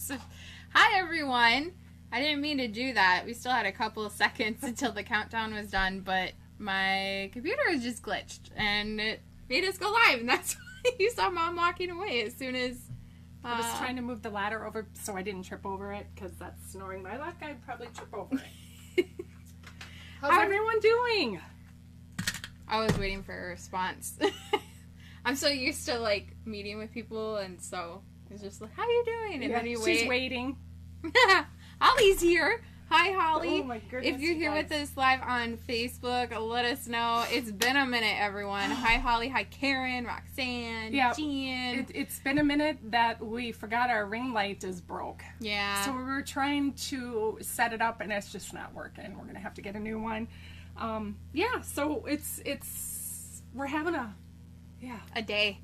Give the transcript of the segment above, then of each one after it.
So, hi everyone. I didn't mean to do that. We still had a couple of seconds until the countdown was done, but my computer was just glitched and it made us go live, and that's why you saw Mom walking away as soon as I was trying to move the ladder over so I didn't trip over it, because that's snoring my luck. I'd probably trip over it. How's everyone doing? I was waiting for a response. I'm so used to like meeting with people, and so it's just like, how you doing? And yeah, then you she's waiting. Holly's here. Hi, Holly. Oh my goodness. If you're here with us live on Facebook, let us know. It's been a minute, everyone. Hi, Holly. Hi, Karen, Roxanne, Jean. It's been a minute that we forgot our ring light is broke. Yeah. So we were trying to set it up, and it's just not working. We're going to have to get a new one. Yeah, so we're having a day.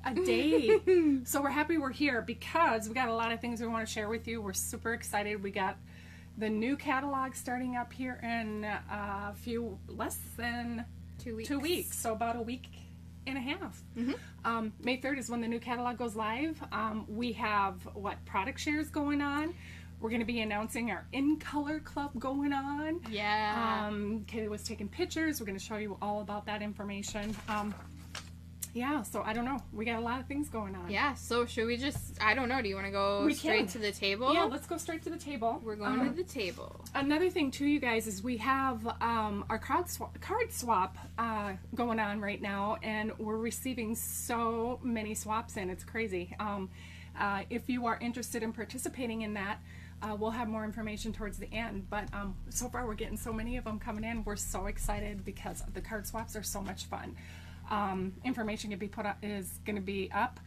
So we're happy we're here because we got a lot of things we want to share with you. We're super excited. We got the new catalog starting up here in a few less than 2 weeks. 2 weeks, so about a week and a half. Mm-hmm. May 3rd is when the new catalog goes live. We have product shares going on. We're going to be announcing our In Color Club going on. Yeah. Kaylee was taking pictures. We're going to show you all about that information. Yeah, so I don't know. We got a lot of things going on. Yeah, so should we just, I don't know, do you want to go straight to the table? Yeah, let's go straight to the table. We're going to the table. Another thing too, you guys, is we have our card swap going on right now, and we're receiving so many swaps in. It's crazy. If you are interested in participating in that, we'll have more information towards the end, but so far we're getting so many of them coming in. We're so excited because the card swaps are so much fun. Information is going to be up,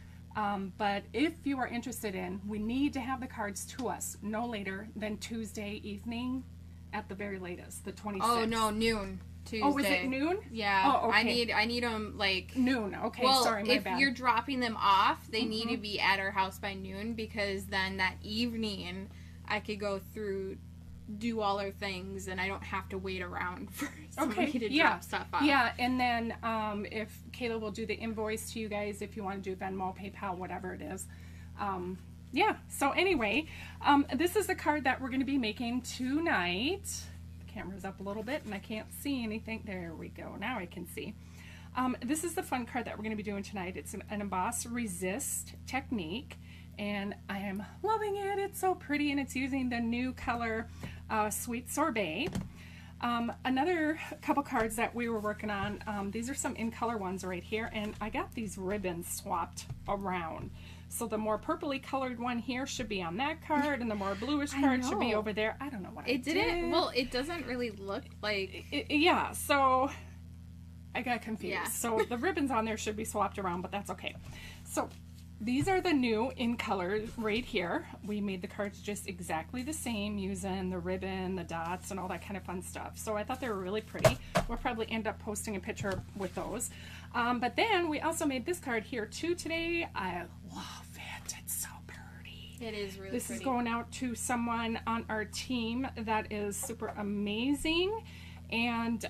but if you are interested in, we need to have the cards to us no later than Tuesday evening at the very latest, the 26th. Oh no, noon Tuesday. Oh, is it noon? Yeah. Oh, okay. I need them like noon. Okay, well, sorry, my bad. If you're dropping them off, they need to be at our house by noon, because then that evening I could go through, do all our things, and I don't have to wait around for somebody to drop stuff off. Yeah, and then if Kayla will do the invoice to you guys, if you want to do Venmo, PayPal, whatever it is. Yeah, so anyway, this is the card that we're going to be making tonight. The camera's up a little bit and I can't see anything. There we go. Now I can see. This is the fun card that we're going to be doing tonight. It's an Emboss Resist technique, and I am loving it. It's so pretty, and it's using the new color Sweet Sorbet. Another couple cards that we were working on, these are some in color ones right here, and I got these ribbons swapped around. So the more purpley colored one here should be on that card, and the more bluish card should be over there. I don't know what I did. Well, it doesn't really look like... yeah, so I got confused. Yeah. So the ribbons on there should be swapped around, but that's okay. So these are the new in color right here. We made the cards just exactly the same using the ribbon, the dots, and all that kind of fun stuff. So I thought they were really pretty. We'll probably end up posting a picture with those. But then we also made this card here too today. I love it. It's so pretty. It is really This pretty. is going out to someone on our team that is super amazing. And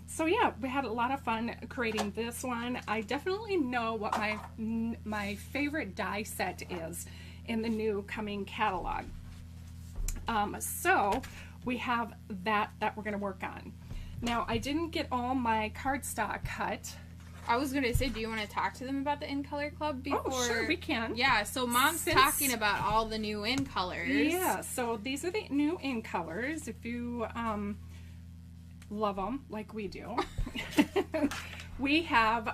so yeah, we had a lot of fun creating this one. I definitely know what my favorite die set is in the new coming catalog. So we have that we're going to work on. Now, I didn't get all my cardstock cut. I was going to say, do you want to talk to them about the In Color Club before? Oh, sure, we can. Yeah, so Mom's talking about all the new in colors. Yeah, so these are the new in colors. If you love them like we do. We have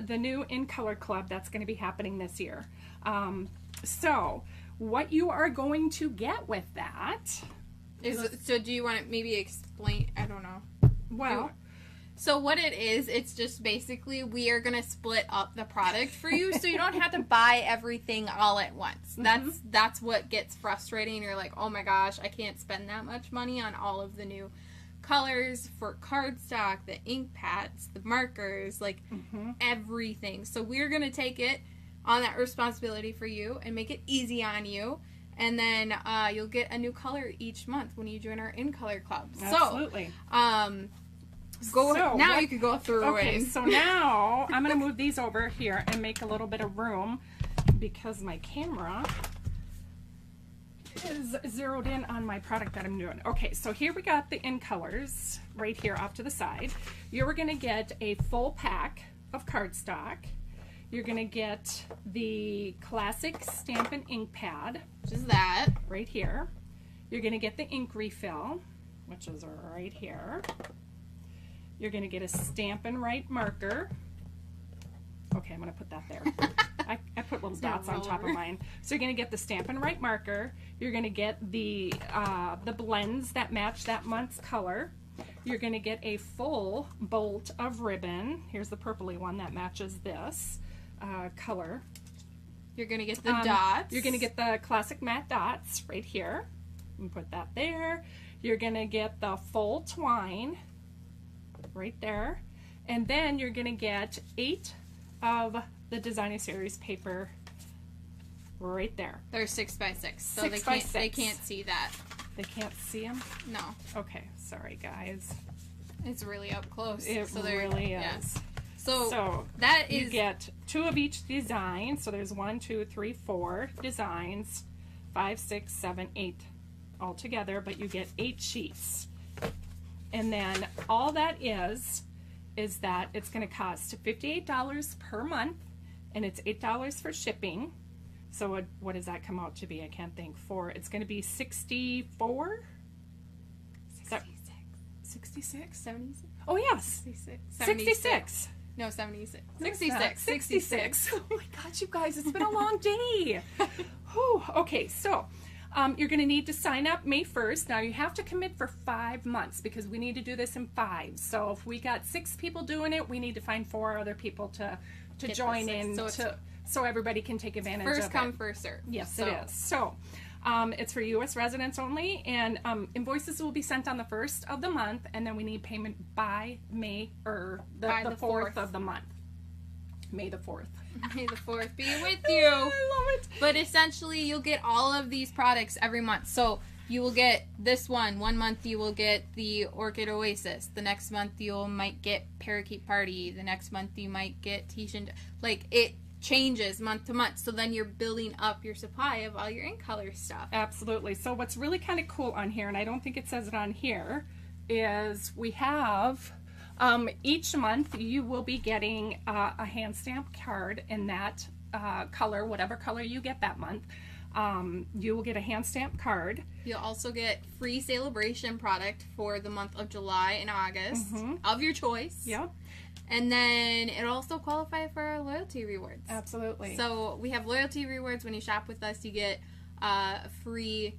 the new In Color Club that's going to be happening this year. So what you are going to get with that is... So do you want to maybe explain? I don't know. Well... So what it is, it's just basically we are going to split up the product for you, so you don't have to buy everything all at once. That's what gets frustrating. You're like, oh my gosh, I can't spend that much money on all of the new colors for cardstock, the ink pads, the markers, like everything. So we're going to take it on that responsibility for you and make it easy on you. And then you'll get a new color each month when you join our In Color Club. Absolutely. So, you can go through Okay, it. so now I'm going to move these over here and make a little bit of room because my camera is zeroed in on my product that I'm doing. Okay, so here we got the in colors right here off to the side. You're going to get a full pack of cardstock. You're going to get the classic Stampin' ink pad, which is that right here. You're going to get the ink refill, which is right here. You're going to get a Stampin' Right marker. Okay, I'm going to put that there. I put little dots on top of mine. So you're going to get the Stampin' Right marker. You're going to get the blends that match that month's color. You're going to get a full bolt of ribbon. Here's the purpley one that matches this color. You're going to get the dots. You're going to get the classic matte dots right here. And put that there. You're going to get the full twine right there. And then you're going to get 8 of the Designer Series paper right there. They're 6x6, so they can't see that. They can't see them? No. Okay, sorry guys. It's really up close. It really is. Yeah. So that is, you get 2 of each design. So there's 1, 2, 3, 4 designs, 5, 6, 7, 8 all together, but you get 8 sheets. And then all that is that it's going to cost $58 per month, and it's $8 for shipping. So what does that come out to be? I can't think. It's going to be 64? 66? 76? Oh, yes. 66. 66. No, 76. No, 66. 66. Oh my gosh, you guys, it's been a long day. Whew. Okay, so you're going to need to sign up May 1st. Now you have to commit for 5 months because we need to do this in 5. So if we got 6 people doing it, we need to find 4 other people to join in so everybody can take advantage of it. First come, first serve. Yes, it is. So it's for U.S. residents only, and invoices will be sent on the 1st of the month, and then we need payment by May or the 4th of the month. May the 4th. May the 4th be with you. I love it. But essentially, you'll get all of these products every month. So you will get this one. One month you will get the Orchid Oasis. The next month you might get Parakeet Party. The next month you might get Tishan. Like, it changes month to month. So then you're building up your supply of all your in color stuff. Absolutely. So what's really kind of cool on here, and I don't think it says it on here, is we have each month you will be getting a hand stamped card in that color, whatever color you get that month. You will get a hand stamped card. You'll also get free celebration product for the month of July and August of your choice. Yep. And then it'll also qualify for our loyalty rewards. Absolutely. So we have loyalty rewards. When you shop with us, you get a free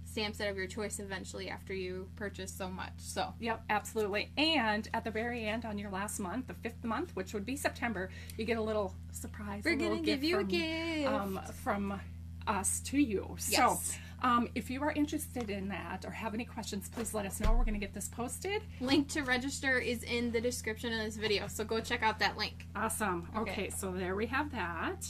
stamp set of your choice eventually after you purchase so much. So yep, absolutely. And at the very end, on your last month, the 5th month, which would be September, you get a little surprise. We're gonna give you a gift from us to you. Yes. So if you are interested in that or have any questions, please let us know. We're going to get this posted. Link to register is in the description of this video, so go check out that link. Awesome. Okay, so there we have that.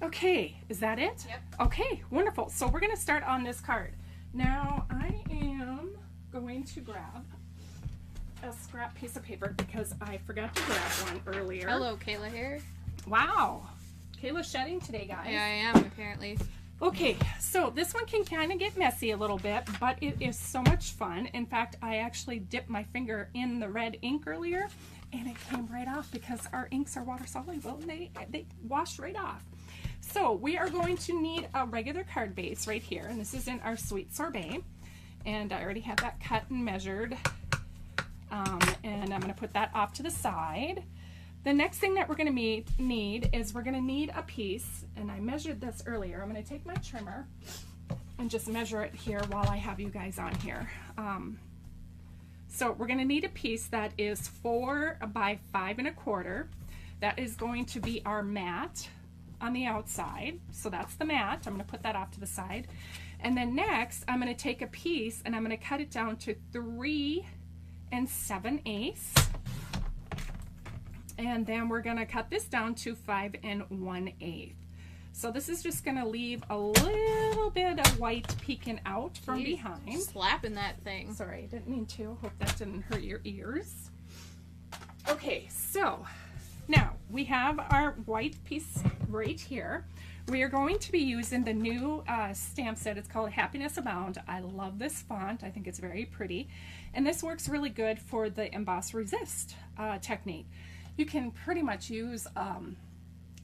Okay, is that it? Yep. Okay, wonderful. So we're going to start on this card. Now I am going to grab a scrap piece of paper because I forgot to grab one earlier. Hello, Kayla here. Wow. Kayla's shedding today, guys. Yeah, I am, apparently. Okay, so this one can kind of get messy a little bit, but it is so much fun. In fact, I actually dipped my finger in the red ink earlier, and it came right off because our inks are water soluble, and they wash right off. So we are going to need a regular card base right here, and this is in our Sweet Sorbet, and I already have that cut and measured, and I'm going to put that off to the side. The next thing that we're going to need is we're going to need a piece, and I measured this earlier. I'm going to take my trimmer and just measure it here while I have you guys on here. So we're going to need a piece that is 4 by 5 1/4. That is going to be our mat on the outside. So that's the mat. I'm going to put that off to the side. And then next, I'm going to take a piece and I'm going to cut it down to 3 7/8. And then we're going to cut this down to 5 1/8. So this is just going to leave a little bit of white peeking out from behind. Slapping that thing. Sorry, I didn't mean to. Hope that didn't hurt your ears. Okay, so now we have our white piece right here. We are going to be using the new stamp set. It's called Happiness Abound. I love this font. I think it's very pretty. And this works really good for the emboss resist technique. You can pretty much use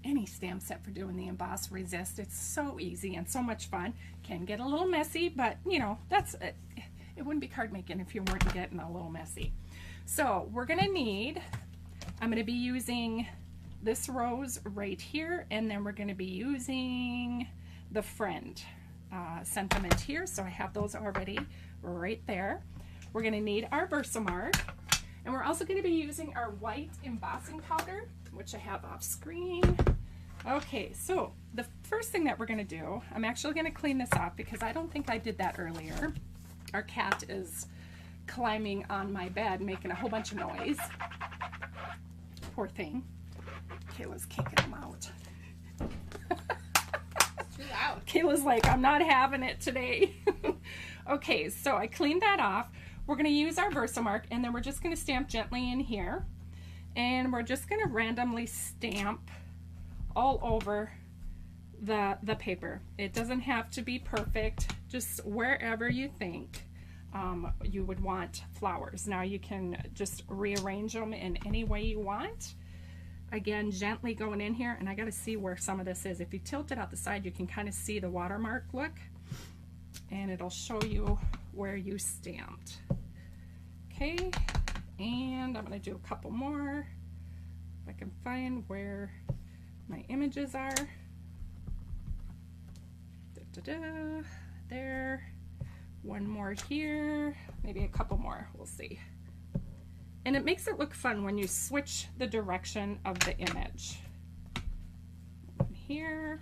any stamp set for doing the emboss resist. It's so easy and so much fun. Can get a little messy, but you know, that's it. It wouldn't be card making if you weren't getting a little messy. So we're gonna need, I'm gonna be using this rose right here, and then we're going to be using the Friend sentiment here. So I have those already right there. We're going to need our Versamark, and we're also going to be using our white embossing powder, which I have off screen. Okay, so the first thing that we're going to do, I'm actually going to clean this off because I don't think I did that earlier. Our cat is climbing on my bed, making a whole bunch of noise. Poor thing. Kayla's kicking them out. Too loud. Kayla's like, I'm not having it today. Okay, so I cleaned that off. We're going to use our Versamark, and then we're just going to stamp gently in here. And we're just going to randomly stamp all over the paper. It doesn't have to be perfect, just wherever you think you would want flowers. Now you can just rearrange them in any way you want. Again, gently going in here, and I got to see where some of this is. If you tilt it out the side, you can kind of see the watermark look, and it'll show you where you stamped. Okay, and I'm going to do a couple more if I can find where my images are. There, one more here, maybe a couple more, we'll see. And it makes it look fun when you switch the direction of the image. One here,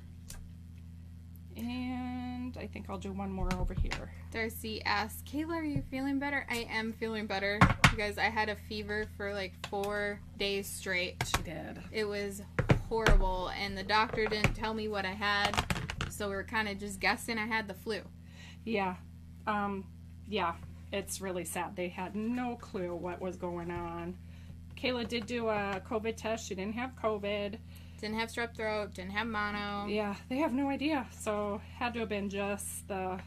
and I think I'll do one more over here. Darcy asked, Kayla, are you feeling better? I am feeling better. You guys, I had a fever for like 4 days straight. She did. It was horrible, and the doctor didn't tell me what I had, so we were kind of just guessing I had the flu. Yeah. Yeah. It's really sad. They had no clue what was going on. Kayla did do a COVID test. She didn't have COVID. Didn't have strep throat. Didn't have mono. Yeah, they have no idea. So had to have been just the...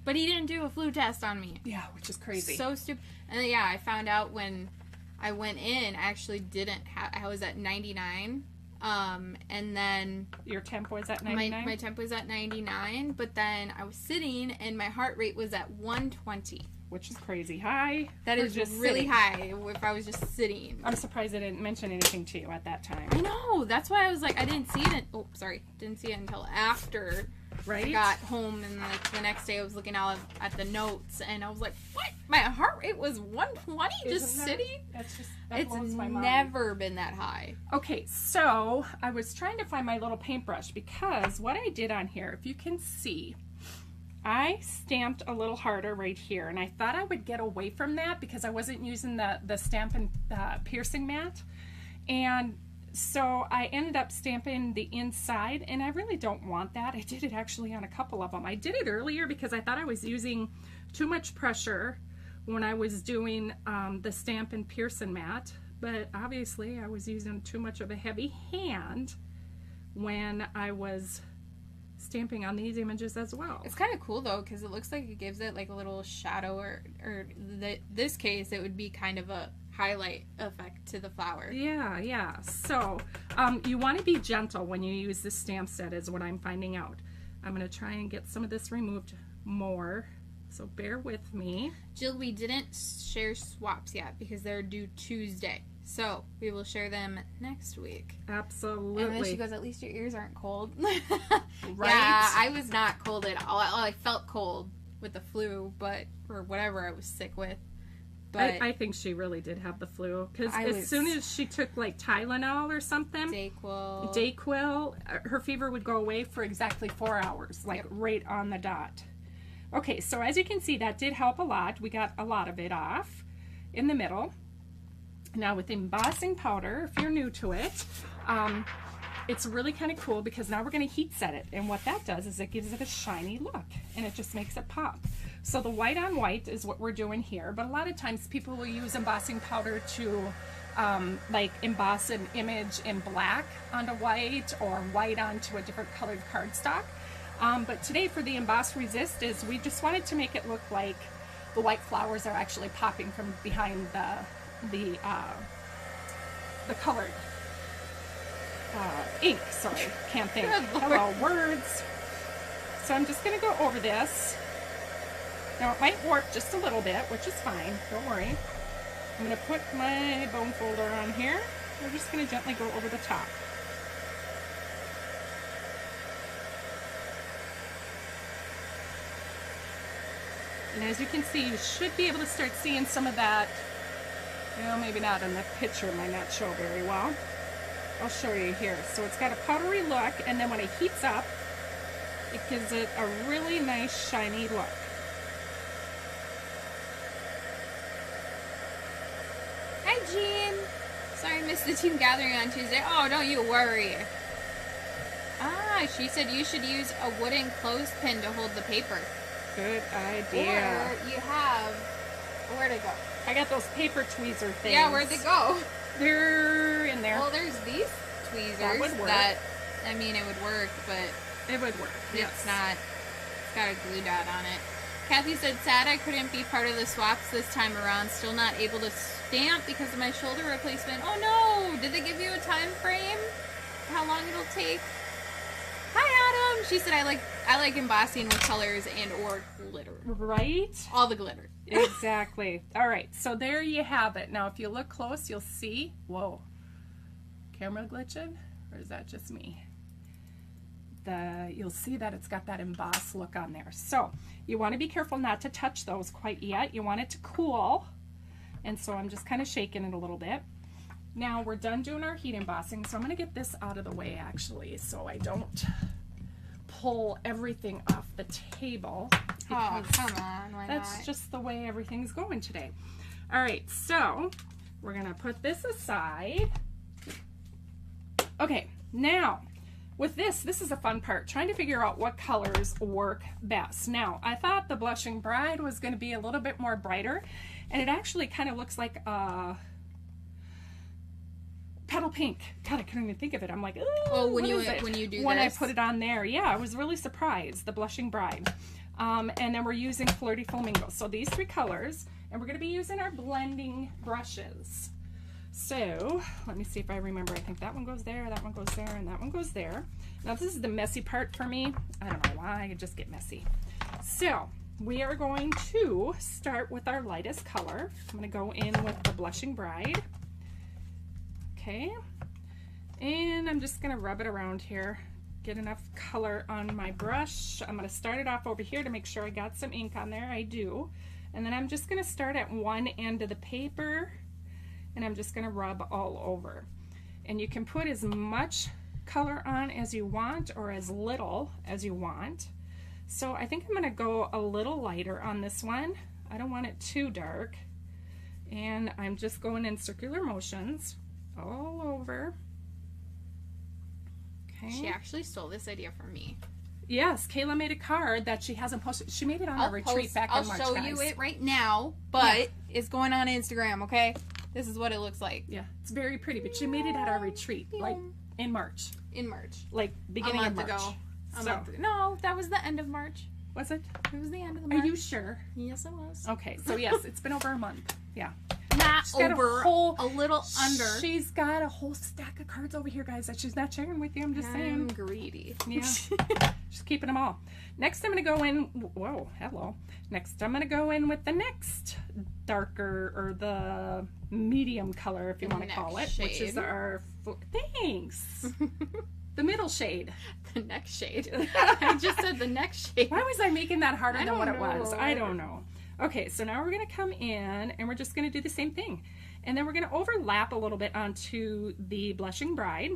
But he didn't do a flu test on me. Yeah, which is crazy. So stupid. And then, yeah, I found out when I went in, I actually didn't have... I was at 99. And then... Your temp was at 99? My temp was at 99. But then I was sitting, and my heart rate was at 120. Which is crazy high. That is just really high if I was just sitting. I'm surprised I didn't mention anything to you at that time. I know. That's why I was like, I didn't see it. Oh, sorry. Didn't see it until after I got home. And like the next day I was looking out at the notes. And I was like, what? My heart rate was 120 just sitting? That blows my mind. It's never been that high. Okay, so I was trying to find my little paintbrush because what I did on here, if you can see, I stamped a little harder right here, and I thought I would get away from that because I wasn't using the Stampin' piercing mat, and so I ended up stamping the inside, and I really don't want that. I did it actually on a couple of them. I did it earlier because I thought I was using too much pressure when I was doing the Stampin' piercing mat, but obviously I was using too much of a heavy hand when I was stamping on these images as well. It's kind of cool though because it looks like it gives it like a little shadow, or this case it would be kind of a highlight effect to the flower. Yeah. So you want to be gentle when you use this stamp set is what I'm finding out. I'm going to try and get some of this removed more, so bear with me. Jill, we didn't share swaps yet because they're due Tuesday. So we will share them next week. Absolutely. And then she goes, at least your ears aren't cold. Right? Yeah, I was not cold at all. I felt cold with the flu, but or whatever I was sick with. But I think she really did have the flu because as soon as she took like Tylenol or something, Dayquil, her fever would go away for exactly 4 hours, like right on the dot. Okay, so as you can see, that did help a lot. We got a lot of it off in the middle. Now with embossing powder, if you're new to it, it's really kind of cool because now we're going to heat set it. And what that does is it gives it a shiny look and it just makes it pop. So the white on white is what we're doing here. But a lot of times people will use embossing powder to like emboss an image in black onto white or white onto a different colored cardstock. But today for the Emboss Resist is we just wanted to make it look like the white flowers are actually popping from behind the colored ink. Sorry, can't think. Hello, words. So I'm just going to go over this. Now it might warp just a little bit, which is fine. Don't worry. I'm going to put my bone folder on here. We're just going to gently go over the top. And as you can see, you should be able to start seeing some of that. Well, maybe not in the picture, it might not show very well. I'll show you here. So it's got a powdery look, and then when it heats up, it gives it a really nice shiny look. Hi, Jean. Sorry I missed the team gathering on Tuesday. Oh, don't you worry. Ah, she said you should use a wooden clothespin to hold the paper. Good idea. Or you have... Where'd it go? I got those paper tweezer things. Yeah, where'd they go? They're in there. Well, there's these tweezers that would work. I mean, it would work, but... It would work, yes. It's not... It's got a glue dot on it. Kathy said, sad I couldn't be part of the swaps this time around. Still not able to stamp because of my shoulder replacement. Oh no! Did they give you a time frame? How long it'll take? Hi, Adam! She said, I like embossing with colors and or glitter. Right? All the glitter. Exactly. All right, so there you have it. Now, if you look close, you'll see... Whoa. Camera glitching? Or is that just me? You'll see that it's got that embossed look on there. So, you want to be careful not to touch those quite yet. You want it to cool. And so I'm just kind of shaking it a little bit. Now, we're done doing our heat embossing, so I'm going to get this out of the way, actually, so I don't pull everything off the table. Oh, come on. Why That's not? just the way everything's going today. All right, so we're going to put this aside. Okay, now, with this is a fun part, trying to figure out what colors work best. Now, I thought the Blushing Bride was going to be a little bit more brighter, and it actually kind of looks like petal pink. God, I couldn't even think of it. I'm like, oh, when I put it on there, yeah, I was really surprised. The Blushing Bride, and then we're using Flirty Flamingo. So these three colors, and we're going to be using our blending brushes. So let me see if I remember. I think that one goes there, that one goes there, and that one goes there. Now this is the messy part for me. I don't know why, I just get messy. So we are going to start with our lightest color. I'm going to go in with the Blushing Bride. Okay, and I'm just going to rub it around here, get enough color on my brush. I'm going to start it off over here to make sure I got some ink on there. I do. And then I'm just going to start at one end of the paper, and I'm just going to rub all over. And you can put as much color on as you want or as little as you want. So I think I'm going to go a little lighter on this one. I don't want it too dark. And I'm just going in circular motions all over. Okay. She actually stole this idea from me. Yes, Kayla made a card that she hasn't posted. She made it on a retreat back in March, I'll show you it right now, but it's going on Instagram, okay? This is what it looks like. Yeah, it's very pretty, but she made it at our retreat, like in March. In March. Like beginning of March. A month ago. No, that was the end of March. Was it? It was the end of the month. Are you sure? Yes, it was. Okay, so yes, it's been over a month. Yeah. Not She's got over, a little under. She's got a whole stack of cards over here, guys, that she's not sharing with you. I'm just saying. I'm greedy. Yeah. She's keeping them all. Next, I'm going to go in. Whoa, hello. Next, I'm going to go in with the next darker, or the medium color, if you want to call it, shade. Which is our. Thanks. The middle shade. The next shade. I just said the next shade. Why was I making that harder than what it was? know. I don't know. Okay, so now we're going to come in and we're just going to do the same thing. And then we're going to overlap a little bit onto the Blushing Bride.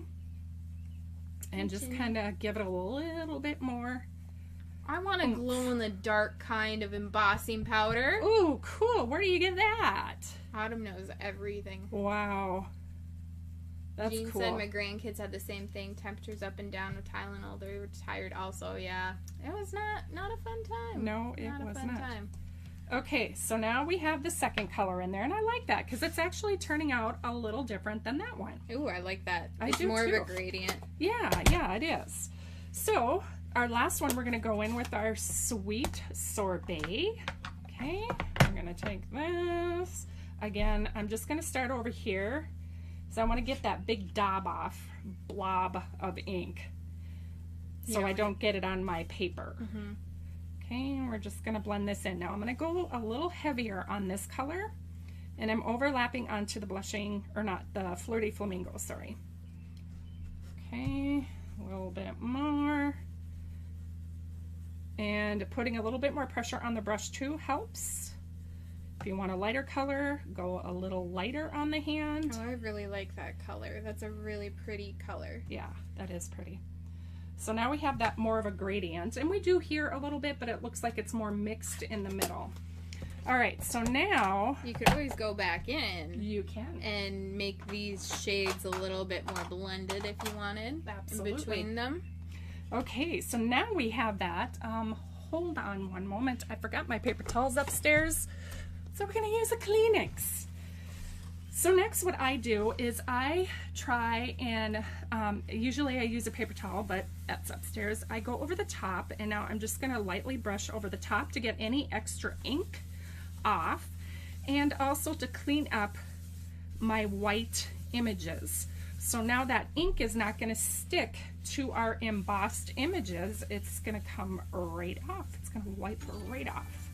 And just kind of give it a little bit more. I want a glow-in-the-dark kind of embossing powder. Ooh, cool. Where do you get that? Autumn knows everything. Wow. That's Jean cool. said my grandkids had the same thing. Temperatures up and down with Tylenol. They were tired also, yeah. It was not a fun time. No, it was not. Not a fun time. Okay, so now we have the second color in there, and I like that because it's actually turning out a little different than that one. Ooh, I like that. I It's do more too. of a gradient. Yeah, it is. So our last one, we're going to go in with our sweet sorbet. Okay, I'm going to take this. Again, I'm just going to start over here. So I want to get that big blob of ink. So I don't get it on my paper. Okay, and we're just going to blend this in. Now I'm going to go a little heavier on this color, and I'm overlapping onto the blushing, or not, the Flirty Flamingo, sorry. Okay, a little bit more. And putting a little bit more pressure on the brush too helps. If you want a lighter color, go a little lighter on the hand. Oh, I really like that color. That's a really pretty color. Yeah, that is pretty. So now we have that more of a gradient, and we do here a little bit, but it looks like it's more mixed in the middle. All right, so now you could always go back in. You can. And make these shades a little bit more blended if you wanted. Absolutely. In between them. Okay, so now we have that. Hold on one moment. I forgot my paper towels upstairs, so we're going to use a Kleenex. So next what I do is I try and, usually I use a paper towel, but that's upstairs. I go over the top, and now I'm just going to lightly brush over the top to get any extra ink off, and also to clean up my white images. So now that ink is not going to stick to our embossed images. It's going to come right off. It's going to wipe right off.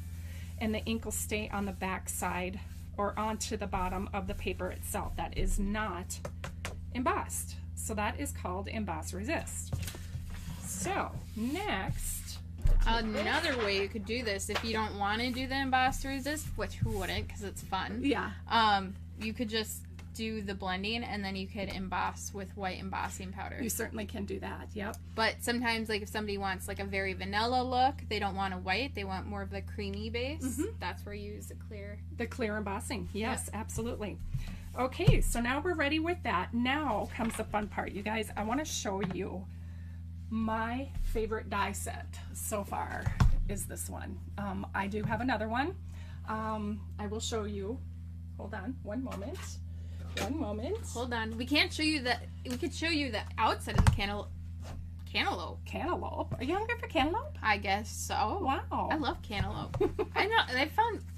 And the ink will stay on the back side or onto the bottom of the paper itself that is not embossed. So that is called Emboss Resist. So next, another way you could do this, if you don't want to do the Emboss Resist, which who wouldn't because it's fun. Yeah. You could just do the blending, and then you could emboss with white embossing powder. You certainly can do that, yep. But sometimes, like, if somebody wants like a very vanilla look, they don't want a white, they want more of the creamy base, that's where you use the clear. The clear embossing, yes, absolutely. Okay, so now we're ready with that. Now comes the fun part, you guys. I want to show you my favorite die set so far is this one. I do have another one. I will show you. Hold on, one moment. One moment. Hold on. We can't show you that. We could show you the outside of the cantaloupe. Cantaloupe? Are you hungry for cantaloupe? I guess so. Wow. I love cantaloupe. I know.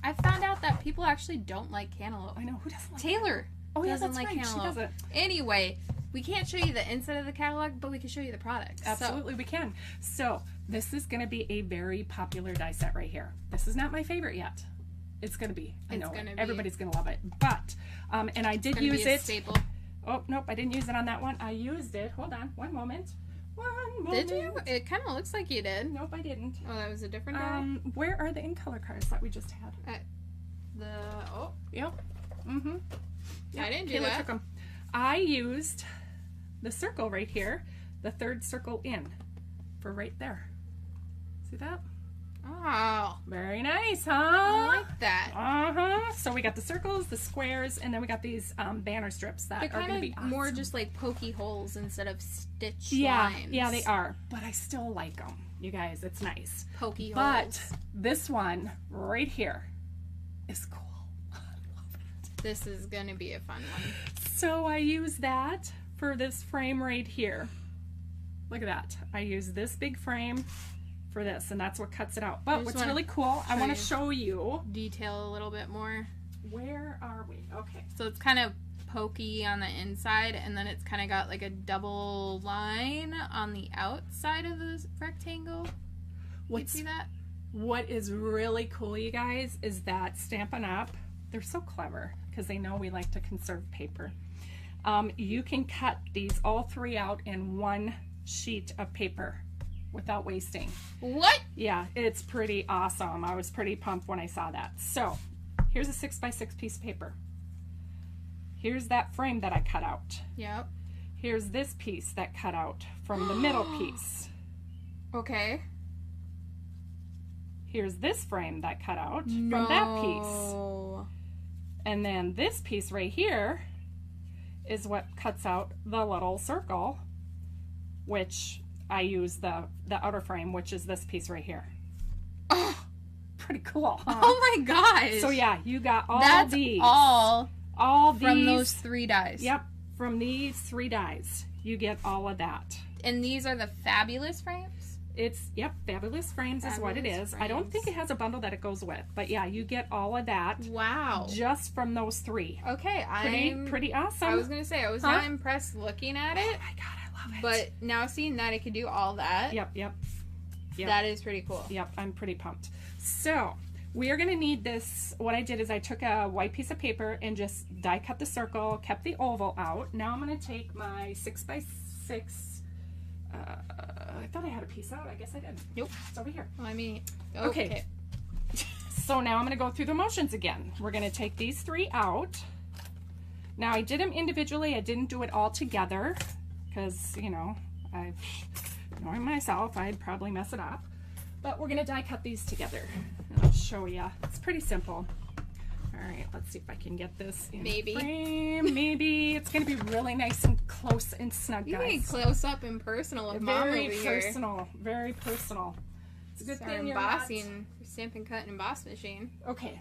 I found out that people actually don't like cantaloupe. I know. Who doesn't like Taylor. Oh yeah, doesn't that's like right. cantaloupe. She doesn't. Anyway, we can't show you the inside of the catalog, but we can show you the product. Absolutely, we can. So this is going to be a very popular die set right here. This is not my favorite yet. It's going to be. I know it. Everybody's going to love it. But, and I did use it. Staple. Oh, nope, I didn't use it on that one. I used it. Hold on, one moment. One moment. Did you? It kind of looks like you did. Nope, I didn't. Oh, that was a different die? Where are the ink color cards that we just had? Yep. Mm-hmm. I didn't do Kayla that. took them. I used the circle right here, the third circle in, for right there. See that? Oh, Very nice, huh? I like that. Uh-huh. So we got the circles, the squares, and then we got these banner strips that They're are going to be kind of awesome. more just like pokey holes instead of stitch lines. lines. Yeah, they are. But I still like them. You guys, it's nice. Pokey holes. But this one right here is cool. I love it. This is going to be a fun one. So I use that for this frame right here. Look at that. I use this big frame for this, and that's what cuts it out. But what's really cool, I want to show you. Detail a little bit more. Where are we? Okay. So it's kind of pokey on the inside, and then it's kind of got like a double line on the outside of the rectangle. You see that? What is really cool, you guys, is that Stampin' Up, they're so clever because they know we like to conserve paper. You can cut these all three out in one sheet of paper without wasting. What? Yeah, it's pretty awesome. I was pretty pumped when I saw that. So here's a 6x6 piece of paper. Here's that frame that I cut out. Yep. Here's this piece that cut out from the middle piece. Okay. Here's this frame that cut out from that piece. And then this piece right here is what cuts out the little circle, which I use the outer frame, which is this piece right here. Oh, pretty cool, huh? Oh my gosh. So yeah, you got all That's these. all these. From those 3 dies. Yep, from these 3 dies. You get all of that. And these are the fabulous frames? Yep, fabulous frames is what it is. Frames. I don't think it has a bundle that it goes with, but yeah, you get all of that. Wow. Just from those 3. Okay, pretty awesome. I was gonna say I was not impressed looking at it. Oh my god, I love it. But now seeing that it could do all that. Yep. That is pretty cool. Yep, I'm pretty pumped. So we are gonna need this. What I did is I took a white piece of paper and just die cut the circle, kept the oval out. Now I'm gonna take my 6x6. I thought I had a piece out. I guess I didn't. Nope. It's over here. Okay. So now I'm going to go through the motions again. We're going to take these 3 out. Now I did them individually. I didn't do it all together because, you know, knowing myself, I'd probably mess it up. But we're going to die cut these together. And I'll show you. It's pretty simple. All right, let's see if I can get this in frame. Maybe. It's going to be really nice and close and snug, guys. You're getting close up and personal with Mom over here. Very personal. Very personal. It's a good thing you're embossing, Stampin' Cut and emboss machine. Okay.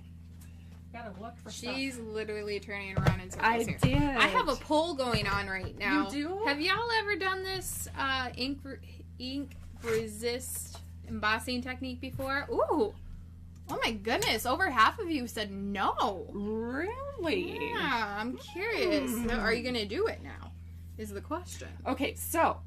Gotta look for stuff. She's literally turning around in circles I here. did. I have a poll going on right now. You do? Have y'all ever done this ink resist embossing technique before? Ooh. Oh my goodness, over half of you said no. Really? Yeah, I'm curious. So are you going to do it now? Is the question. Okay, so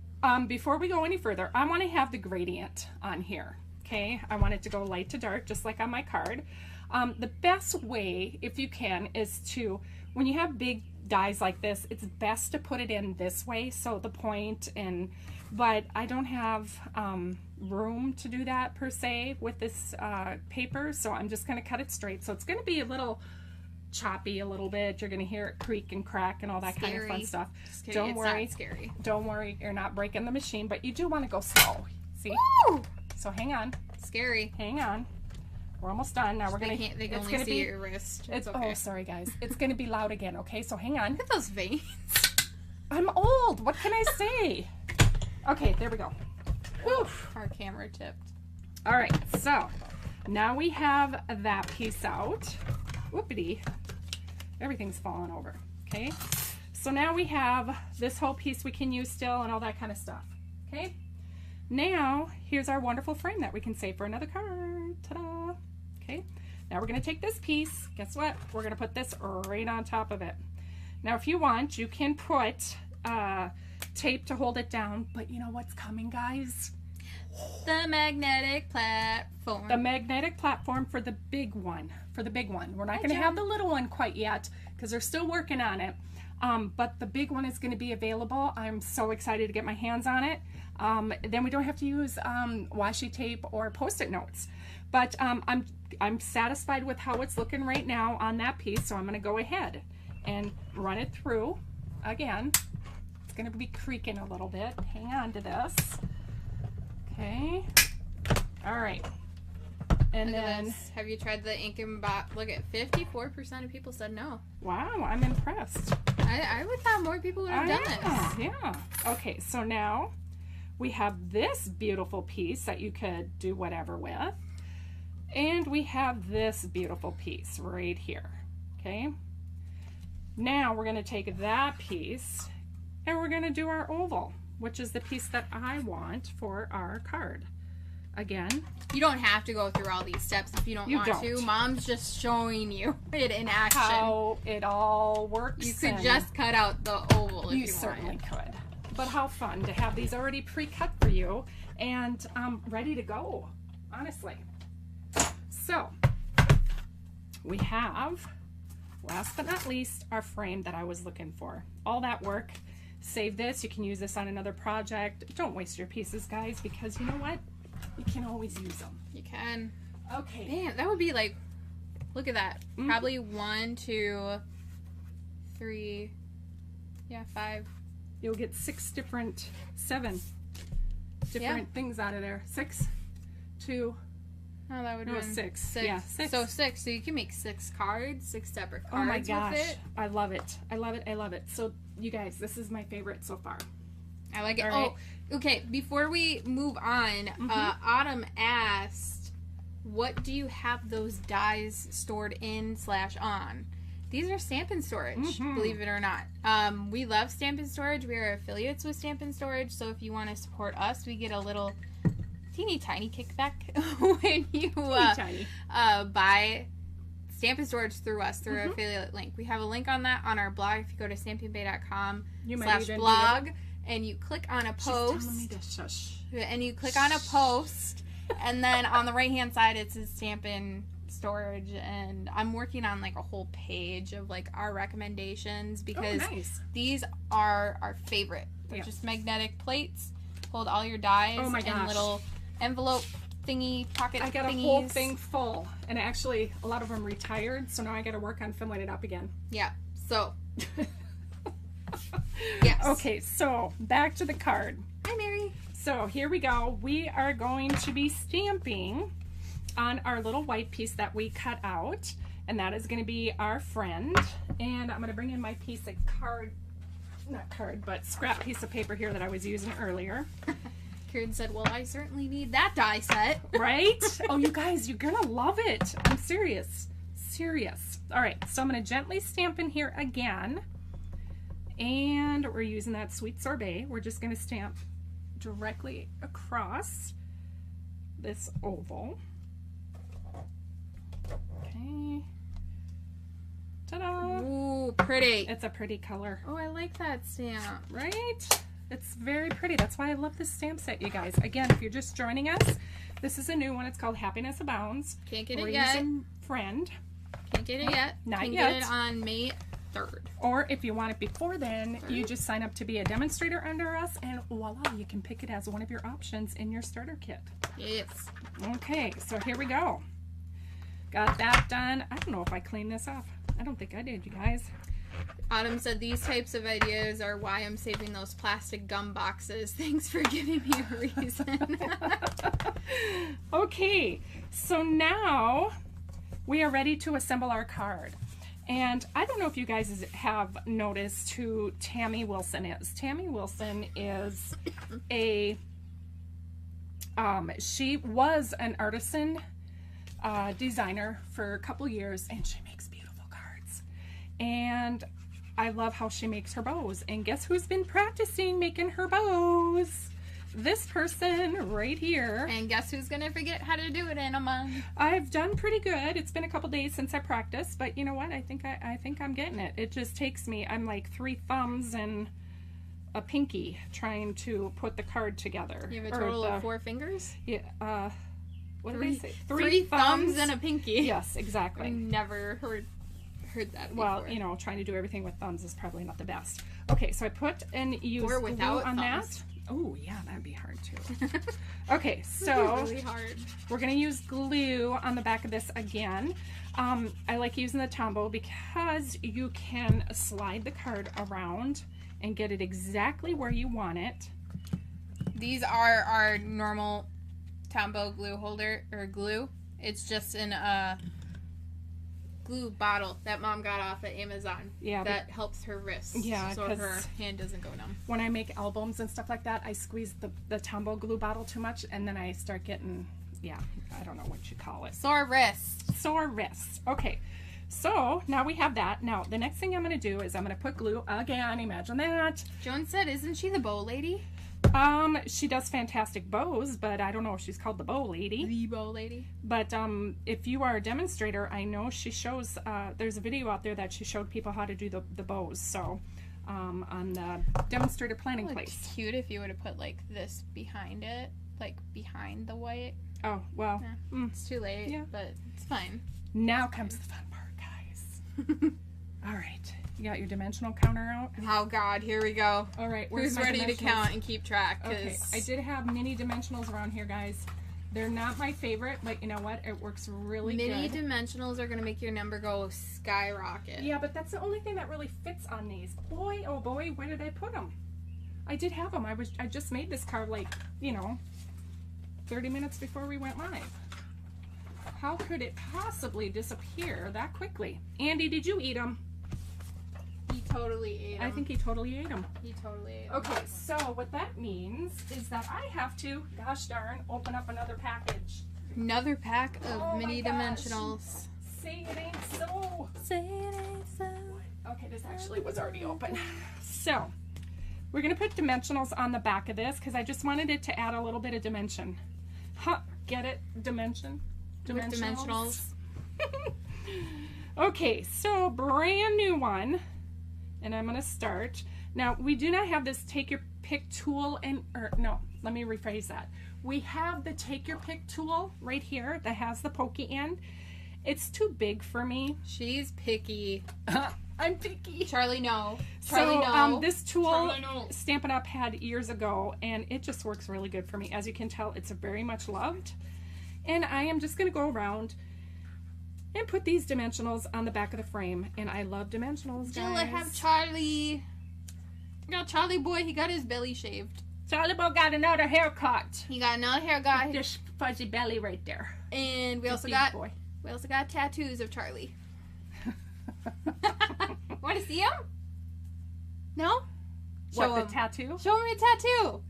before we go any further, I want to have the gradient on here. Okay, I want it to go light to dark, just like on my card. The best way, if you can, is to, when you have big dies like this, it's best to put it in this way, so the point, but I don't have room to do that per se with this paper, so I'm just going to cut it straight. So it's going to be a little choppy a little bit. You're going to hear it creak and crack and all that kind of fun stuff. Don't worry. It's not scary. Don't worry. You're not breaking the machine, but you do want to go slow. See? Woo! So hang on. Scary. Hang on. We're almost done. Now we're going to... They can only see your wrist. It's okay. Oh, sorry, guys. It's going to be loud again, okay? So hang on. Look at those veins. I'm old. What can I say? Okay, there we go. Oof. Our camera tipped. All right, so now we have that piece out. Whoopity. Everything's falling over. Okay, so now we have this whole piece we can use still and all that kind of stuff. Okay, now here's our wonderful frame that we can save for another card. Ta-da. Okay, now we're going to take this piece. Guess what? We're going to put this right on top of it. Now if you want, you can put tape to hold it down, but you know what's coming, guys? The magnetic platform. The magnetic platform for the big one. For the big one. We're not going to have the little one quite yet because they're still working on it. But the big one is going to be available. I'm so excited to get my hands on it. Then we don't have to use washi tape or Post-it notes. But I'm satisfied with how it's looking right now on that piece, so I'm going to go ahead and run it through again. It's going to be creaking a little bit. Hang on to this. Okay. All right. And then, have you tried the ink and emboss? Look at 54% of people said no. Wow, I'm impressed. I would thought more people would have done this. Yeah. Okay, so now we have this beautiful piece that you could do whatever with. And we have this beautiful piece right here. Okay. Now we're going to take that piece and we're going to do our oval, which is the piece that I want for our card. Again, you don't have to go through all these steps if you don't want to. Mom's just showing you it in action. How it all works. You could just cut out the oval if you certainly could. But how fun to have these already pre-cut for you and ready to go, honestly. So, we have, last but not least, our frame that I was looking for. All that work. Save this. You can use this on another project. Don't waste your pieces, guys, because you know what? You can always use them. You can. Okay. Man, that would be like, look at that. Mm-hmm. Probably 1, 2, 3, 5. You'll get 7 different things out of there. 6, 2. Oh, that would be 6. Yeah, 6. So 6. So you can make 6 cards, 6 separate cards. Oh my gosh. With it. I love it. I love it. I love it. So you guys, this is my favorite so far. I like it. All right. Oh, okay. Before we move on, Autumn asked what do you have those dies stored in / on? These are Stampin' Storage, believe it or not. We love Stampin' Storage. We are affiliates with Stampin' Storage, so if you want to support us, we get a little teeny tiny kickback when you buy Stampin' Storage through us, through our affiliate link. We have a link on that on our blog. If you go to stampingbay.com/blog and you click on a post, She's telling me to shush. and you click on a post, and then on the right-hand side it says Stampin' Storage, and I'm working on like a whole page of like our recommendations, because these are our favorite. They're just magnetic plates, hold all your dies in little envelope thingy pocket I got thingies. a whole thing full, and actually a lot of them retired, so now I got to work on filling it up again. Yeah, so yes. Okay, so back to the card. Hi, Mary. So here we go. We are going to be stamping on our little white piece that we cut out, and that is going to be our friend. And I'm going to bring in my piece of scrap piece of paper here that I was using earlier. Karen said, well, I certainly need that die set. Right? Oh, you guys, you're going to love it. I'm serious. Serious. All right, so I'm going to gently stamp in here again. And we're using that sweet sorbet. We're just going to stamp directly across this oval. Okay. Ta-da! Ooh, pretty. It's a pretty color. Oh, I like that stamp. Right? It's very pretty. That's why I love this stamp set, you guys. Again, if you're just joining us, this is a new one. It's called Happiness Abounds. Can't get We're it yet. using Friend. Can't get it yet. Not yet. Get it on May 3rd. Or if you want it before then, you just sign up to be a demonstrator under us, and voila, you can pick it as one of your options in your starter kit. Yes. Okay, so here we go. Got that done. I don't know if I cleaned this up. I don't think I did, you guys. Autumn said these types of ideas are why I'm saving those plastic gum boxes. Thanks for giving me a reason. Okay, so now we are ready to assemble our card. And I don't know if you guys have noticed who Tammy Wilson is. Tammy Wilson is she was an artisan designer for a couple years, and she makes beautiful cards. And I love how she makes her bows. And guess who's been practicing making her bows? This person right here. And guess who's gonna forget how to do it in a month? I've done pretty good. It's been a couple days since I practiced, but you know what? I think I'm getting it. It just takes me, I'm like 3 thumbs and a pinky trying to put the card together. You have a total of 4 fingers? Yeah. What did I say? 3 thumbs and a pinky. Yes, exactly. I never heard that before. Well, you know, trying to do everything with thumbs is probably not the best. Okay, so I put and used glue on that. Oh, yeah, that'd be hard too. Okay, so really hard. We're going to use glue on the back of this again. I like using the Tombow because you can slide the card around and get it exactly where you want it. These are our normal Tombow glue holder, or glue. It's just in a glue bottle that Mom got off at Amazon. Yeah, that helps her wrist. Yeah, so her hand doesn't go numb. When I make albums and stuff like that, I squeeze the Tombow glue bottle too much, and then I start getting, yeah, I don't know what you call it. Sore wrists. Sore wrists. Okay, so now we have that. Now the next thing I'm going to do is I'm going to put glue again. Imagine that. Joan said, "Isn't she the bow lady?" She does fantastic bows, but I don't know if she's called the bow lady. The bow lady. But if you are a demonstrator, I know she shows, there's a video out there that she showed people how to do the bows. So on the demonstrator planning place. It's cute if you would have put like this behind it, like behind the white. Oh, well. Yeah. It's too late, yeah, but it's fine. Now comes the fun part, guys. All right. You got your dimensional counter out? Oh God, here we go. All right, who's ready to count and keep track? Okay, I did have mini dimensionals around here, guys. They're not my favorite, but you know what? It works really good. Mini dimensionals are going to make your number go skyrocket. Yeah, but that's the only thing that really fits on these. Boy, oh boy, where did I put them? I did have them. I just made this card like, you know, 30 minutes before we went live. How could it possibly disappear that quickly? Andy, did you eat them? He totally ate them. I think he totally ate them. He totally ate them. Okay, so what that means is that I have to, gosh darn, open up another package. Another pack of Oh mini my gosh. dimensionals. Say it ain't so. Say it ain't so. Okay, this actually was already open. So, we're going to put dimensionals on the back of this because I just wanted it to add a little bit of dimension. Huh, get it? Dimension? With dimensionals. Okay, so brand new one. And I'm going to start. Now, we do not have this take your pick tool no, let me rephrase that. We have the take your pick tool right here that has the pokey end. It's too big for me. She's picky. I'm picky. Charlie, no. Charlie, So no. this tool Charlie, no. Stampin' Up had years ago, and it just works really good for me. As you can tell, it's very much loved. And I am just going to go around and put these dimensionals on the back of the frame. And I love dimensionals, Jill, guys. I have Charlie. I got Charlie boy. He got his belly shaved. Charlie Boy got another haircut. He got another hair guy. This fuzzy belly right there. And we also Big got boy. tattoos of Charlie. Want to see him? No? Show What, him. the tattoo? Show him your tattoo.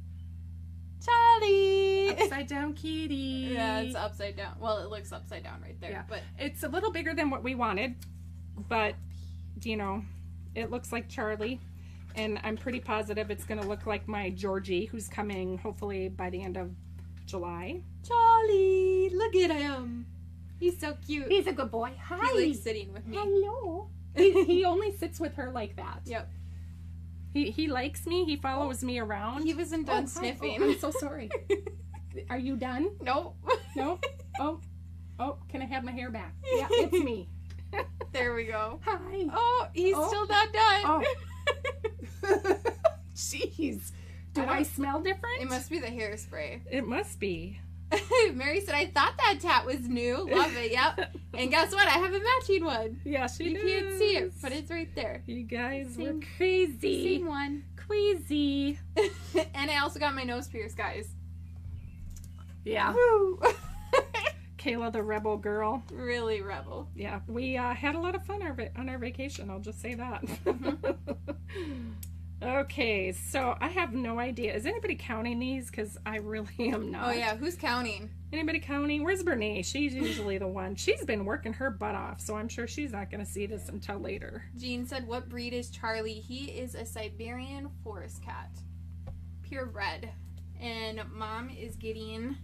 Charlie. Upside down kitty. Yeah, it's upside down. Well, it looks upside down right there. Yeah. But It's a little bigger than what we wanted, but, you know, it looks like Charlie. And I'm pretty positive it's going to look like my Georgie, who's coming hopefully by the end of July. Charlie, look at him. He's so cute. He's a good boy. Hi. He likes sitting with me. Hello. he only sits with her like that. Yep. He likes me. He follows me around. He wasn't done hi. sniffing. Oh, I'm so sorry. Are you done? Nope. No? Oh, can I have my hair back? Yeah, it's me. There we go. Hi. Oh, he's Oh. still not done. Oh. Jeez. Do I smell different? It must be the hairspray. It must be. Mary said, I thought that tat was new. Love it. Yep. And guess what? I have a matching one. Yeah, she You can't see it, but it's right there. You guys Same- were crazy. Same one. Crazy. And I also got my nose pierced, guys. Yeah. Woo. Kayla, the rebel girl. Really rebel. Yeah, we had a lot of fun on our vacation. I'll just say that. Okay, so I have no idea. Is anybody counting these? Because I really am not. Oh, yeah. Who's counting? Anybody counting? Where's Bernice? She's usually the one. She's been working her butt off, so I'm sure she's not going to see this until later. Jean said, what breed is Charlie? He is a Siberian forest cat. Purebred. And Mom is getting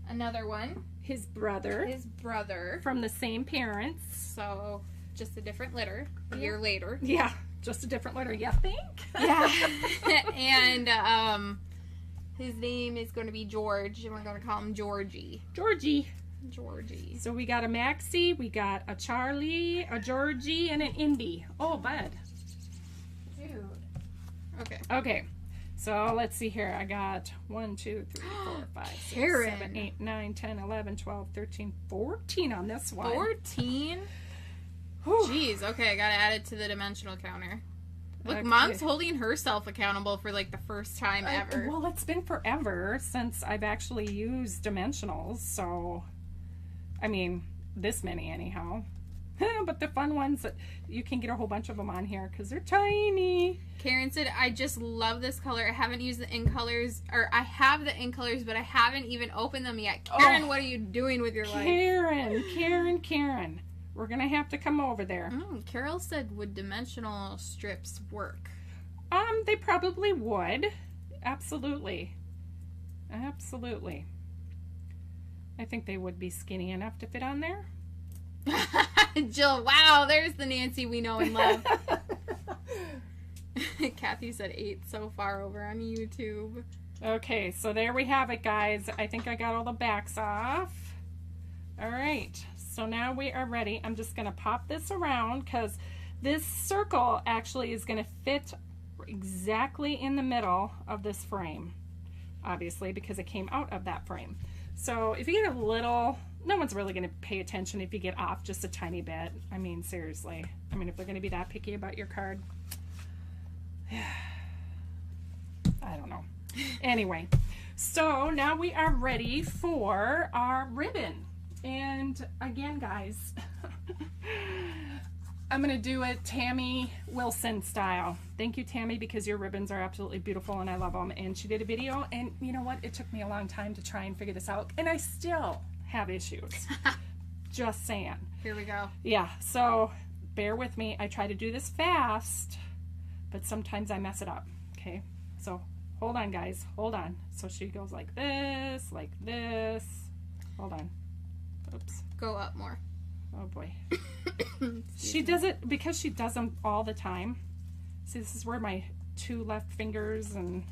another one. His brother. His brother. From the same parents. So, just a different litter. A year later. Yeah, just a different letter, you think? Yeah. And his name is going to be George, and we're going to call him Georgie. Georgie. Georgie. So we got a Maxie, we got a Charlie, a Georgie, and an Indy. Oh, bud. Dude. Okay. Okay. So let's see here. I got 1, 2, 3, 4, 5, 6, Karen. 7, 8, 9, 10, 11, 12, 13, 14 on this one. 14? Whew. Jeez. Okay, I got to add it to the dimensional counter. Look, Okay. Mom's holding herself accountable for like the first time ever. Well, it's been forever since I've actually used dimensionals. So, I mean, this many anyhow. But the fun ones, that you can get a whole bunch of them on here because they're tiny. Karen said, I just love this color. I haven't used the in colors, or I have the in colors, but I haven't even opened them yet. Karen, what are you doing with your life? Karen. We're going to have to come over there. Carol said, would dimensional strips work? They probably would. Absolutely. Absolutely. I think they would be skinny enough to fit on there. Jill, wow, there's the Nancy we know and love. Kathy said 8 so far over on YouTube. Okay, so there we have it, guys. I think I got all the backs off. All right, so now we are ready. I'm just going to pop this around because this circle actually is going to fit exactly in the middle of this frame, obviously, because it came out of that frame. So if you get a little, no one's really going to pay attention if you get off just a tiny bit. I mean, seriously. I mean, if they're going to be that picky about your card, I don't know. Anyway, so now we are ready for our ribbon. And again, guys, I'm going to do it Tammy Wilson style. Thank you, Tammy, because your ribbons are absolutely beautiful and I love them. And she did a video, and you know what? It took me a long time to try and figure this out. And I still have issues. Just saying. Here we go. Yeah, so bear with me. I try to do this fast, but sometimes I mess it up. Okay, so hold on, guys. Hold on. So she goes like this, like this. Hold on. Oops. Go up more. Oh boy. She does it because she does them all the time. See, this is where my 2 left fingers and...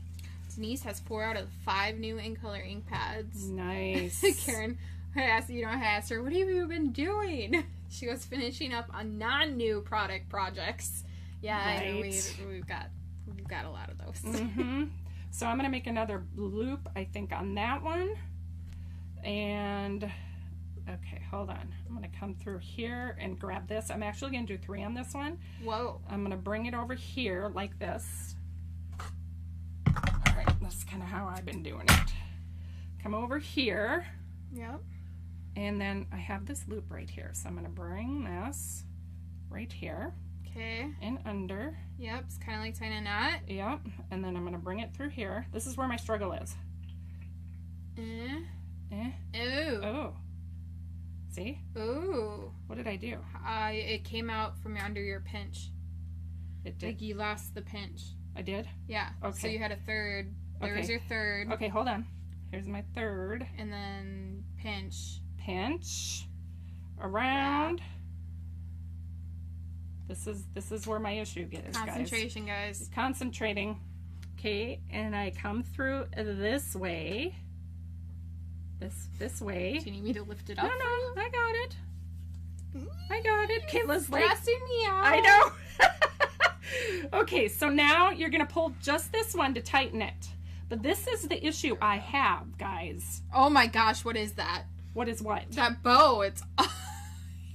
Denise has 4 out of 5 new ink color ink pads. Nice. Karen, I asked her, what have you been doing? She goes, finishing up on non-new product projects. Yeah, right. I know we've got a lot of those. Mm-hmm. So I'm gonna make another loop, I think, on that one. And okay, hold on. I'm gonna come through here and grab this. I'm actually gonna do 3 on this one. Whoa. I'm gonna bring it over here like this. All right, that's kind of how I've been doing it. Come over here. Yep. And then I have this loop right here. So I'm gonna bring this right here. Okay. And under. Yep, it's kind of like tying a knot. Yep. And then I'm gonna bring it through here. This is where my struggle is. Eh. Ooh. Oh. See? Ooh. What did I do? It came out from under your pinch. It did. Like you lost the pinch. I did? Yeah. Okay. So you had a third. There was Okay. your third. Okay, hold on. Here's my third. And then pinch. Pinch. Around. This is where my issue is, Concentration, guys. Concentrating. Okay, and I come through this way. This way. Do you need me to lift it up? No, I got it. I got it. Kayla's like, stressing me out. I know. Okay, so now you're going to pull just this one to tighten it. But this is the issue I have, guys. Oh my gosh, what is that? What is what? That bow, it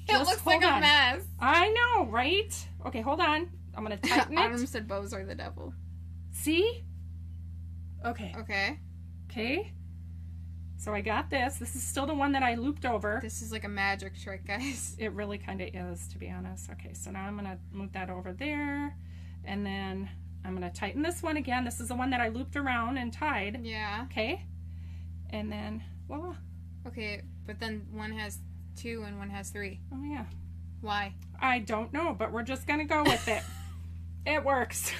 Just looks like hold a on. mess. I know, right? Okay, hold on. I'm going to tighten Adam it. said bows are the devil. See? Okay. Okay. Okay. So I got this. This is still the one that I looped over. This is like a magic trick, guys. It really kind of is, to be honest. Okay, so now I'm going to move that over there. And then I'm going to tighten this one again. This is the one that I looped around and tied. Yeah. Okay. And then, voila. Okay, but then one has 2 and one has 3. Oh, yeah. Why? I don't know, but we're just going to go with it. It works.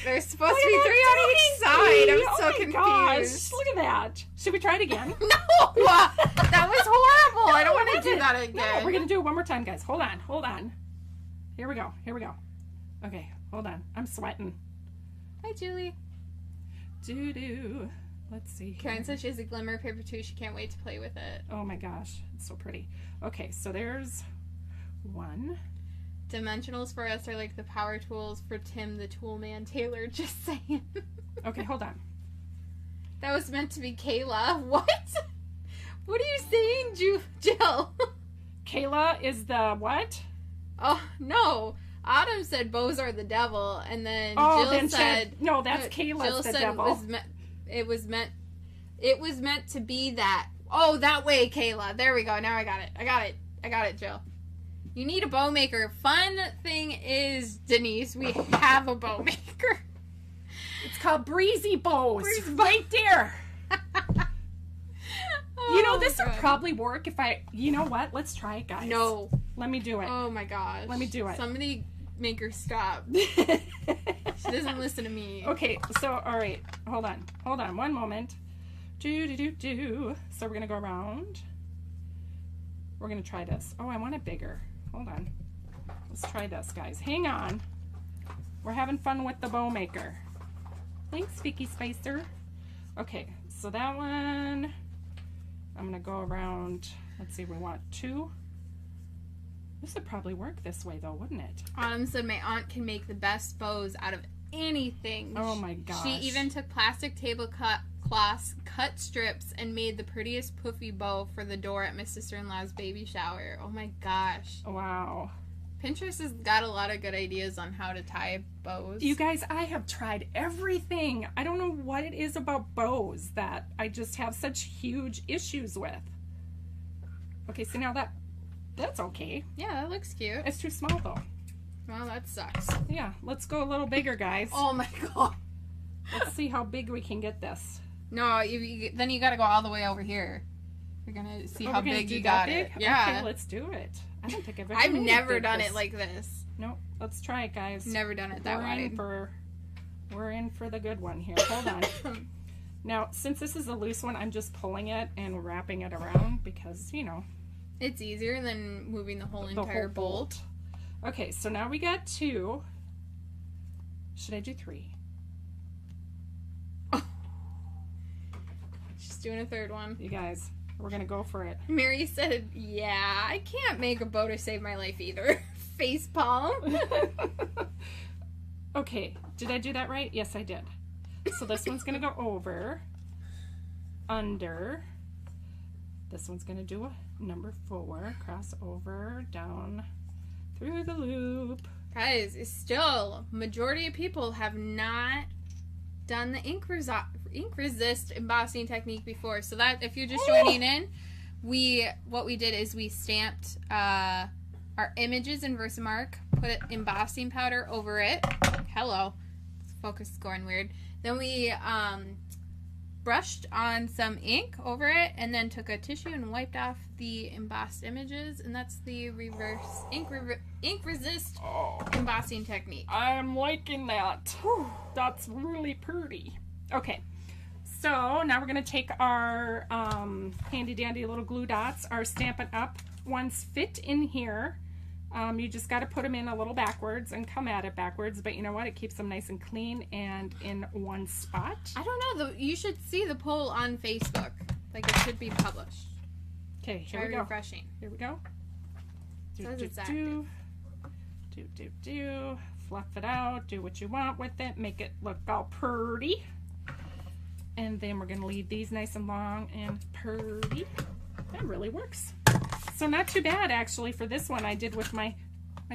There's supposed to be 3 on each side. I'm so confused. Gosh, look at that. Should we try it again? No! That was horrible. I don't want to do that again. No, we're going to do it one more time, guys. Hold on. Hold on. Here we go. Here we go. Okay, hold on. I'm sweating. Hi, Julie. Doo-doo. Let's see here. Karen says she has a glimmer paper too. She can't wait to play with it. Oh my gosh, it's so pretty. Okay, so there's one. Dimensionals for us are like the power tools for Tim the Tool Man Taylor. Just saying. Okay, hold on. That was meant to be Kayla. What? What are you saying, Jill? Kayla is the what? Oh, no. Autumn said bows are the devil, and then Oh, Jill then said... no, that's Kayla's Jill the said devil. it was meant to be that. Oh, that way, Kayla. There we go. Now I got it. I got it, Jill. You need a bow maker. Fun thing is, Denise, we have a bow maker. It's called Breezy Bows. Breezy right there. Oh, you know, this would God. probably work if I... You know what? Let's try it, guys. No. Let me do it. Oh, my gosh. Let me do it. Somebody make her stop. She doesn't listen to me. Okay, so, all right. Hold on. Hold on. One moment. Do. So we're going to go around. We're going to try this. Oh, I want it bigger. Hold on. Let's try this, guys. Hang on. We're having fun with the bow maker. Thanks, Vicky Spicer. Okay, so that one, I'm going to go around. Let's see, we want 2. This would probably work this way, though, wouldn't it? Autumn said my aunt can make the best bows out of anything. Oh, my gosh. She even took plastic tablecloths, cut strips, and made the prettiest poofy bow for the door at my sister-in-law's baby shower. Oh, my gosh. Wow. Pinterest has got a lot of good ideas on how to tie bows. You guys, I have tried everything. I don't know what it is about bows that I just have such huge issues with. Okay, so now that's okay. Yeah, that looks cute. It's too small, though. Well, that sucks. Yeah, let's go a little bigger, guys. Oh my god. Let's see how big we can get this. No, then you got to go all the way over here. You're gonna see how big you got it. Yeah. Okay, let's do it. I don't think I've never done it like this. Nope. Let's try it, guys. Never done it that way. We're in for the good one here. Hold on. Now, since this is a loose one, I'm just pulling it and wrapping it around because, you know, it's easier than moving the whole entire bolt. Okay, so now we got 2. Should I do 3? She's doing a third one. You guys, we're gonna go for it. Mary said, yeah, I can't make a bow to save my life either. Face palm. Okay, did I do that right? Yes, I did. So this one's gonna go over, under. This one's gonna do a number 4, cross over, down, through the loop. Guys, still, majority of people have not done the ink resist embossing technique before. So that, if you're just joining in, what we did is we stamped our images in Versamark, put embossing powder over it. Hello, focus is going weird. Then we brushed on some ink over it, and then took a tissue and wiped off the embossed images, and that's the reverse ink resist embossing technique. I'm liking that. Whew, that's really pretty. Okay, so now we're going to take our handy dandy little glue dots. Our Stampin' Up ones fit in here. You just got to put them in a little backwards and come at it backwards, but you know what? It keeps them nice and clean and in one spot. I don't know. You should see the poll on Facebook. Like, it should be published. Okay, here we go. Refreshing. Here we go. Says it's active. Fluff it out. Do what you want with it. Make it look all pretty. And then we're going to leave these nice and long and pretty. That really works. So not too bad, actually, for this one I did with my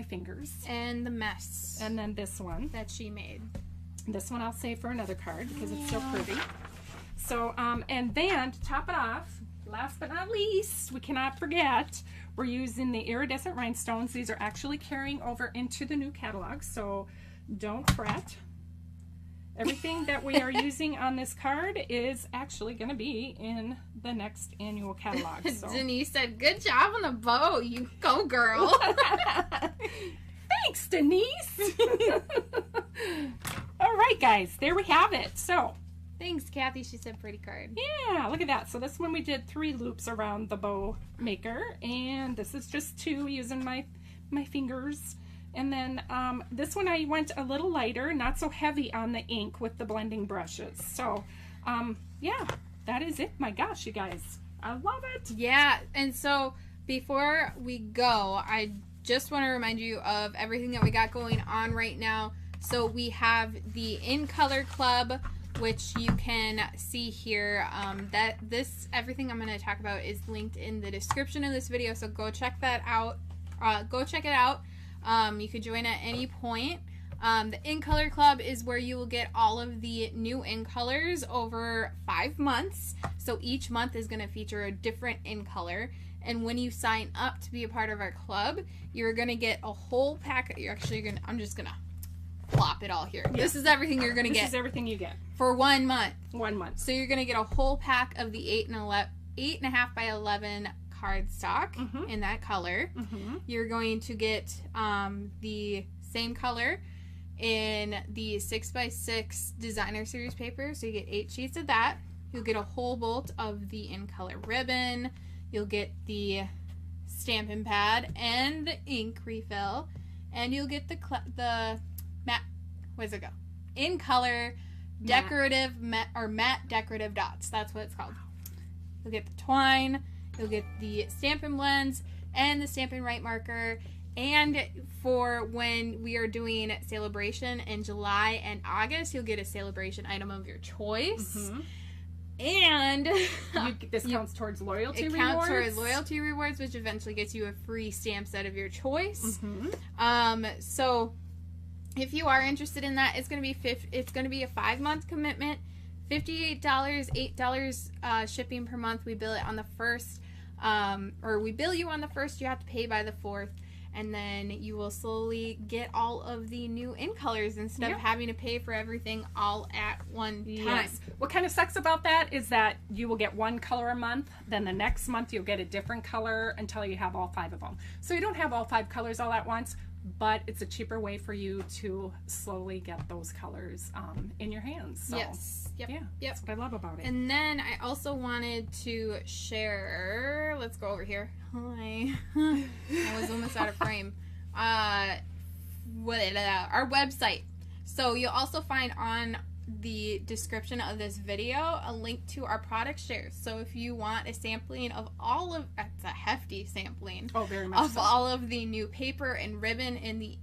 fingers. And the mess. And then this one. That she made. This one I'll save for another card because it's so pretty. So, and then to top it off, last but not least, we cannot forget, we're using the Iridescent Rhinestones. These are actually carrying over into the new catalog, so don't fret. Everything that we are using on this card is actually going to be in the next annual catalog. So. Denise said, good job on the bow. You go, girl. Thanks, Denise. All right, guys. There we have it. So, thanks, Kathy. She said pretty card. Yeah, look at that. So this one we did 3 loops around the bow maker. And this is just 2 using my fingers. And then this one I went a little lighter, not so heavy on the ink with the blending brushes. So, yeah, that is it. My gosh, you guys. I love it. Yeah, and so before we go, I just want to remind you of everything that we got going on right now. So we have the In Color Club, which you can see here. Everything I'm going to talk about is linked in the description of this video, so go check that out. Go check it out. You could join at any point. The In Color Club is where you will get all of the new in colors over 5 months. So each month is going to feature a different in color. And when you sign up to be a part of our club, you're going to get a whole pack. I'm just going to plop it all here. Yeah. This is everything you're going to get. This is everything you get. For 1 month. 1 month. So you're going to get a whole pack of the 8.5 by 11 cardstock in that color. You're going to get the same color in the 6x6 designer series paper, so you get 8 sheets of that. You'll get a whole bolt of the In Color ribbon. You'll get the stamping pad and the ink refill, and you'll get the matte. Where's it go? In Color decorative matte decorative dots. That's what it's called. You'll get the twine. You'll get the Stampin' Blends and the Stampin' Right marker. And for when we are doing Celebration in July and August, you'll get a Celebration item of your choice. And this counts towards loyalty rewards. It counts towards loyalty rewards, which eventually gets you a free stamp set of your choice. So if you are interested in that, it's going to be a 5-month commitment. $58, $8 shipping per month. We bill it on the 1st, or we bill you on the 1st. You have to pay by the 4th, and then you will slowly get all of the new in colors instead of having to pay for everything all at one time. Yes. What kind of sucks about that is that you will get one color a month, then the next month you'll get a different color until you have all 5 of them. So you don't have all 5 colors all at once, but it's a cheaper way for you to slowly get those colors in your hands. So, yes. Yep. Yeah. Yep. That's what I love about it. And then I also wanted to share, let's go over here. Hi. I was almost out of frame. Our website. So you'll also find on the description of this video a link to our product shares. So if you want a sampling of all of, it's a hefty sampling. Oh, very much of so. all of the new paper and ribbon in the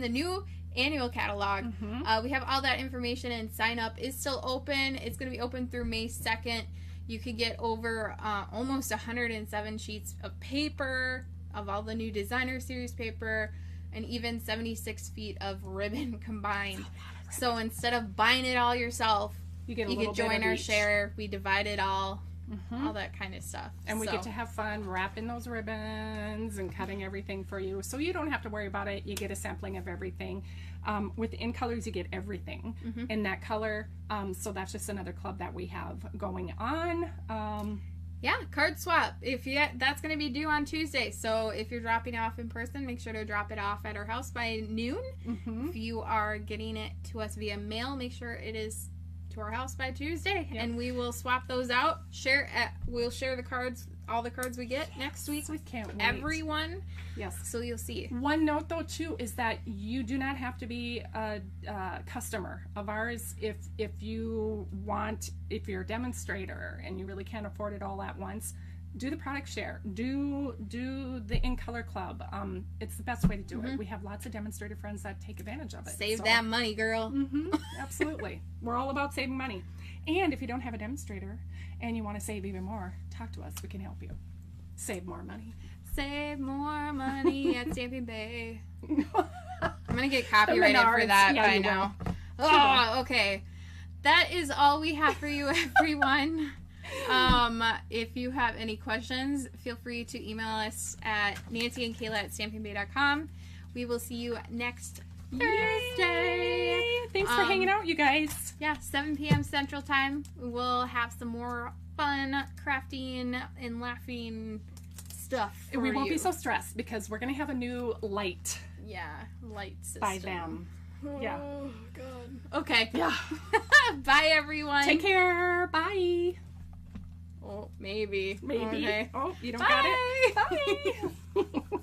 new annual catalog. We have all that information, and sign up is still open. It's going to be open through May 2nd. You could get over almost 107 sheets of paper of all the new designer series paper, and even 76 feet of ribbon combined. So instead of buying it all yourself, you can join our share. We divide it all. All that kind of stuff. And we get to have fun wrapping those ribbons and cutting everything for you. So you don't have to worry about it. You get a sampling of everything. With In Colors, you get everything in that color. So that's just another club that we have going on. Yeah, card swap. That's going to be due on Tuesday. So if you're dropping it off in person, make sure to drop it off at our house by noon. If you are getting it to us via mail, make sure it is to our house by Tuesday, and we will swap those out. We'll share the cards, all the cards we get next week with everyone. Yes. So you'll see. One note though too is that you do not have to be a customer of ours if you're a demonstrator and you really can't afford it all at once. Do the product share. Do the In Color Club. It's the best way to do it. We have lots of demonstrator friends that take advantage of it. Save that money, girl. Absolutely. We're all about saving money. And if you don't have a demonstrator and you want to save even more, talk to us. We can help you save more money. Save more money at Stampin' Bay. I'm gonna get copyrighted for that by now. Oh, okay. That is all we have for you, everyone. If you have any questions, feel free to email us at nancyandkayla@stampingbay.com. We will see you next Thursday. Thanks for hanging out, you guys. Yeah, 7 p.m. Central Time. We'll have some more fun crafting and laughing stuff for We won't be so stressed because we're going to have a new light. Yeah, light system. By them. Yeah. Oh, God. Okay. Yeah. Bye, everyone. Take care. Bye. Oh, maybe. Maybe. Okay. Oh, you don't Bye. got it? Bye.